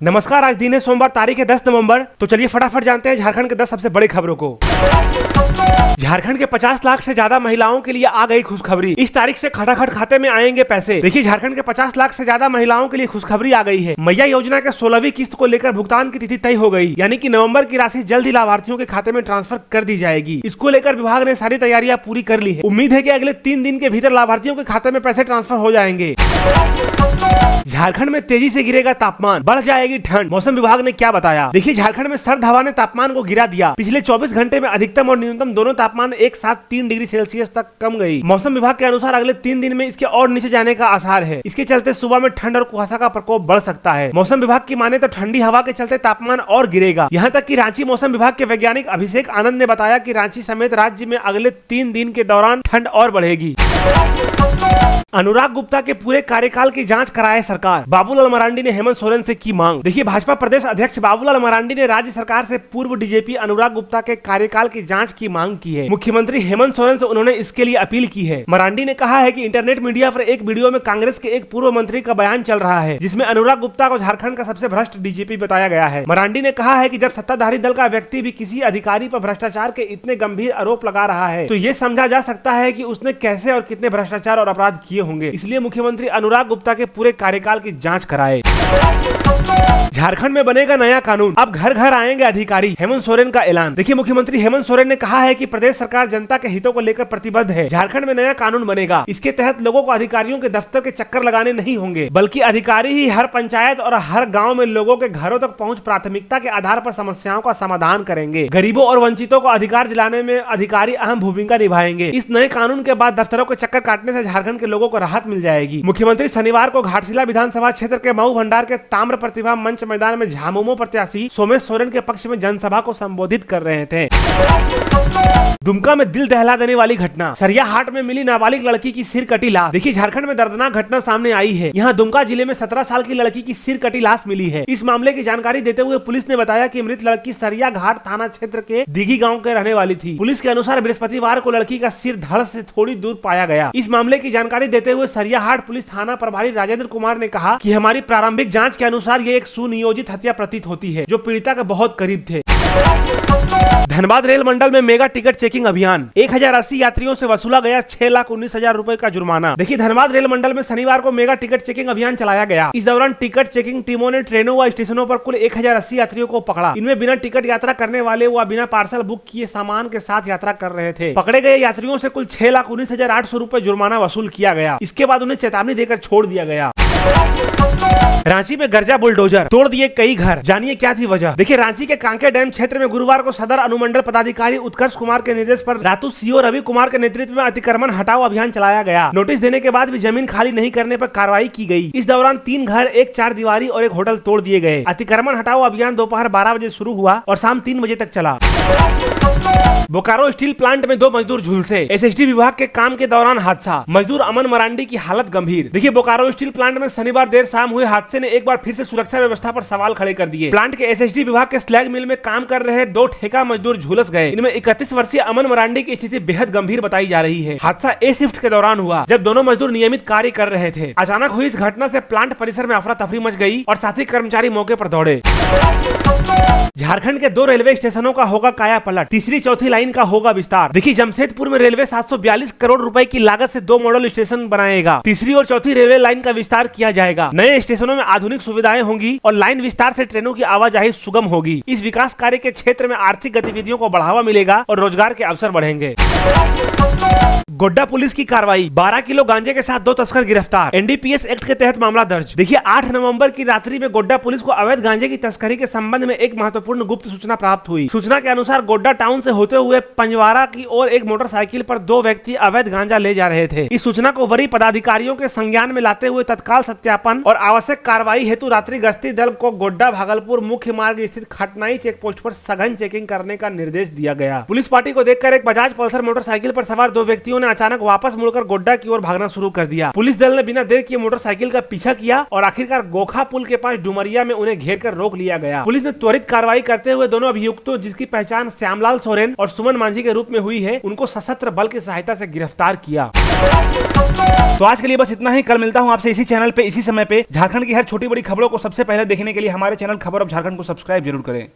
नमस्कार, आज दिन है सोमवार, तारीख है 10 नवंबर। तो चलिए फटाफट जानते हैं झारखंड के 10 सबसे बड़ी खबरों को। झारखंड के 50 लाख से ज्यादा महिलाओं के लिए आ गई खुशखबरी। इस तारीख से खटाखट खाते में आएंगे पैसे। देखिए, झारखंड के 50 लाख से ज्यादा महिलाओं के लिए खुशखबरी आ गई है। मैया योजना के 16वीं किस्त को लेकर भुगतान की तिथि तय हो गई, यानी कि नवंबर की राशि जल्द ही लाभार्थियों के खाते में ट्रांसफर कर दी जाएगी। इसको लेकर विभाग ने सारी तैयारियां पूरी कर ली है। उम्मीद है कि अगले 3 दिन के भीतर लाभार्थियों के खाते में पैसे ट्रांसफर हो जाएंगे। झारखंड में तेजी से गिरेगा तापमान, बढ़ जाएगी ठंड। मौसम विभाग ने क्या बताया, देखिए, झारखंड में सर्द हवा ने तापमान को गिरा दिया। पिछले 24 घंटे में अधिकतम और न्यूनतम दोनों तापमान एक साथ 3 डिग्री सेल्सियस तक कम गई। मौसम विभाग के अनुसार अगले 3 दिन में इसके और नीचे जाने का आसार है। इसके चलते सुबह में ठंड और कुहासा का प्रकोप बढ़ सकता है। मौसम विभाग की माने तो ठंडी हवा के चलते तापमान और गिरेगा। यहाँ तक कि रांची मौसम विभाग के वैज्ञानिक अभिषेक आनंद ने बताया कि रांची समेत राज्य में अगले 3 दिन के दौरान ठंड और बढ़ेगी। अनुराग गुप्ता के पूरे कार्यकाल की जांच कराए सरकार, बाबूलाल मरांडी ने हेमंत सोरेन से की मांग। देखिए, भाजपा प्रदेश अध्यक्ष बाबूलाल मरांडी ने राज्य सरकार से पूर्व डीजीपी अनुराग गुप्ता के कार्यकाल की जांच की मांग की है। मुख्यमंत्री हेमंत सोरेन से उन्होंने इसके लिए अपील की है। मरांडी ने कहा है कि इंटरनेट मीडिया पर एक वीडियो में कांग्रेस के एक पूर्व मंत्री का बयान चल रहा है, जिसमें अनुराग गुप्ता को झारखंड का सबसे भ्रष्ट डीजीपी बताया गया है। मरांडी ने कहा है कि जब सत्ताधारी दल का व्यक्ति भी किसी अधिकारी पर भ्रष्टाचार के इतने गंभीर आरोप लगा रहा है, तो ये समझा जा सकता है कि उसने कैसे और कितने भ्रष्टाचार और अपराध किए होंगे। इसलिए मुख्यमंत्री अनुराग गुप्ता के पूरे कार्यकाल की जांच कराए। झारखंड में बनेगा नया कानून, अब घर घर आएंगे अधिकारी, हेमंत सोरेन का ऐलान। देखिए, मुख्यमंत्री हेमंत सोरेन ने कहा है कि प्रदेश सरकार जनता के हितों को लेकर प्रतिबद्ध है। झारखंड में नया कानून बनेगा। इसके तहत लोगों को अधिकारियों के दफ्तर के चक्कर लगाने नहीं होंगे, बल्कि अधिकारी ही हर पंचायत और हर गांव में लोगों के घरों तक पहुंच प्राथमिकता के आधार पर समस्याओं का समाधान करेंगे। गरीबों और वंचितों को अधिकार दिलाने में अधिकारी अहम भूमिका निभाएंगे। इस नए कानून के बाद दफ्तरों के चक्कर काटने से झारखंड के लोगों को राहत मिल जाएगी। मुख्यमंत्री शनिवार को घाटशिला विधानसभा क्षेत्र के मऊ भंडार के ताम्र प्रतिभा मंच मैदान में झामुमो प्रत्याशी सोमेश सोरेन के पक्ष में जनसभा को संबोधित कर रहे थे। दुमका में दिल दहला देने वाली घटना, सरिया हाट में मिली नाबालिग लड़की की सिर कटी लाश। देखिए, झारखंड में दर्दनाक घटना सामने आई है। यहाँ दुमका जिले में 17 साल की लड़की की सिर कटी लाश मिली है। इस मामले की जानकारी देते हुए पुलिस ने बताया कि मृत लड़की सरिया घाट थाना क्षेत्र के दिघी गांव के रहने वाली थी। पुलिस के अनुसार बृहस्पतिवार को लड़की का सिर धड़ से थोड़ी दूर पाया गया। इस मामले की जानकारी देते हुए सरिया हाट पुलिस थाना प्रभारी राजेंद्र कुमार ने कहा कि हमारी प्रारंभिक जांच के अनुसार ये एक सुनियोजित हत्या प्रतीत होती है, जो पीड़िता के बहुत करीब थे। धनबाद रेल मंडल में मेगा टिकट चेकिंग अभियान, 1080 यात्रियों से वसूला गया 6,19,000 रुपए का जुर्माना। देखिए, धनबाद रेल मंडल में शनिवार को मेगा टिकट चेकिंग अभियान चलाया गया। इस दौरान टिकट चेकिंग टीमों ने ट्रेनों व स्टेशनों पर कुल 1080 यात्रियों को पकड़ा। इनमें बिना टिकट यात्रा करने वाले व बिना पार्सल बुक किए सामान के साथ यात्रा कर रहे थे। पकड़े गए यात्रियों से कुल 6,19,800 रुपए जुर्माना वसूल किया गया। इसके बाद उन्हें चेतावनी देकर छोड़ दिया गया। रांची में गर्जा बुलडोजर, तोड़ दिए कई घर, जानिए क्या थी वजह। देखिए, रांची के कांके डैम क्षेत्र में गुरुवार को सदर अनुमंडल पदाधिकारी उत्कर्ष कुमार के निर्देश पर रातू सीओ रवि कुमार के नेतृत्व में अतिक्रमण हटाओ अभियान चलाया गया। नोटिस देने के बाद भी जमीन खाली नहीं करने पर कार्रवाई की गई। इस दौरान 3 घर, एक 4 दीवारी और एक होटल तोड़ दिए गए। अतिक्रमण हटाओ अभियान दोपहर 12 बजे शुरू हुआ और शाम 3 बजे तक चला। बोकारो स्टील प्लांट में 2 मजदूर झुलसे, एसएसडी विभाग के काम के दौरान हादसा, मजदूर अमन मरांडी की हालत गंभीर। देखिए, बोकारो स्टील प्लांट में शनिवार देर शाम हुए हादसे ने एक बार फिर से सुरक्षा व्यवस्था पर सवाल खड़े कर दिए। प्लांट के एसएसडी विभाग के स्लैग मिल में काम कर रहे 2 ठेका मजदूर झुलस गए। इनमें 31 वर्षीय अमन मरांडी की स्थिति बेहद गंभीर बताई जा रही है। हादसा ए शिफ्ट के दौरान हुआ, जब दोनों मजदूर नियमित कार्य कर रहे थे। अचानक हुई इस घटना से प्लांट परिसर में अफरा तफरी मच गई और साथी कर्मचारी मौके पर दौड़े। झारखंड के 2 रेलवे स्टेशनों का होगा काया पलट, तीसरी चौथी लाइन का होगा विस्तार। देखिए, जमशेदपुर में रेलवे 742 करोड़ रुपए की लागत से 2 मॉडल स्टेशन बनाएगा। तीसरी और चौथी रेलवे लाइन का विस्तार किया जाएगा। नए स्टेशनों में आधुनिक सुविधाएं होंगी और लाइन विस्तार से ट्रेनों की आवाजाही सुगम होगी। इस विकास कार्य के क्षेत्र में आर्थिक गतिविधियों को बढ़ावा मिलेगा और रोजगार के अवसर बढ़ेंगे। गोड्डा पुलिस की कार्रवाई, 12 किलो गांजे के साथ 2 तस्कर गिरफ्तार, एनडीपीएस एक्ट के तहत मामला दर्ज। देखिए, 8 नवंबर की रात्रि में गोड्डा पुलिस को अवैध गांजे की तस्करी के संबंध में एक महत्वपूर्ण गुप्त सूचना प्राप्त हुई। सूचना के अनुसार गोड्डा टाउन से होते हुए पंजवारा की ओर एक मोटरसाइकिल पर 2 व्यक्ति अवैध गांजा ले जा रहे थे। इस सूचना को वरीय पदाधिकारियों के संज्ञान में लाते हुए तत्काल सत्यापन और आवश्यक कार्रवाई हेतु रात्रि गश्ती दल को गोड्डा भागलपुर मुख्य मार्ग स्थित खटनाई चेक पोस्ट पर सघन चेकिंग करने का निर्देश दिया गया। पुलिस पार्टी को देखकर एक बजाज पल्सर मोटरसाइकिल पर सवार 2 व्यक्तियों ने ने अचानक वापस मुड़कर गोड्डा की ओर भागना शुरू कर दिया। पुलिस दल ने बिना देर किए मोटरसाइकिल का पीछा किया और आखिरकार गोखा पुल के पास डुमरिया में उन्हें घेर कर रोक लिया गया। पुलिस ने त्वरित कार्रवाई करते हुए दोनों अभियुक्तों, जिसकी पहचान श्यामलाल सोरेन और सुमन मांझी के रूप में हुई है, उनको सशस्त्र बल की सहायता से गिरफ्तार किया। तो आज के लिए बस इतना ही। कल मिलता हूँ आपसे इसी चैनल पे इसी समय पे। झारखंड की हर छोटी बड़ी खबरों को सबसे पहले देखने के लिए हमारे चैनल खबर ऑफ झारखंड को सब्सक्राइब जरूर करें।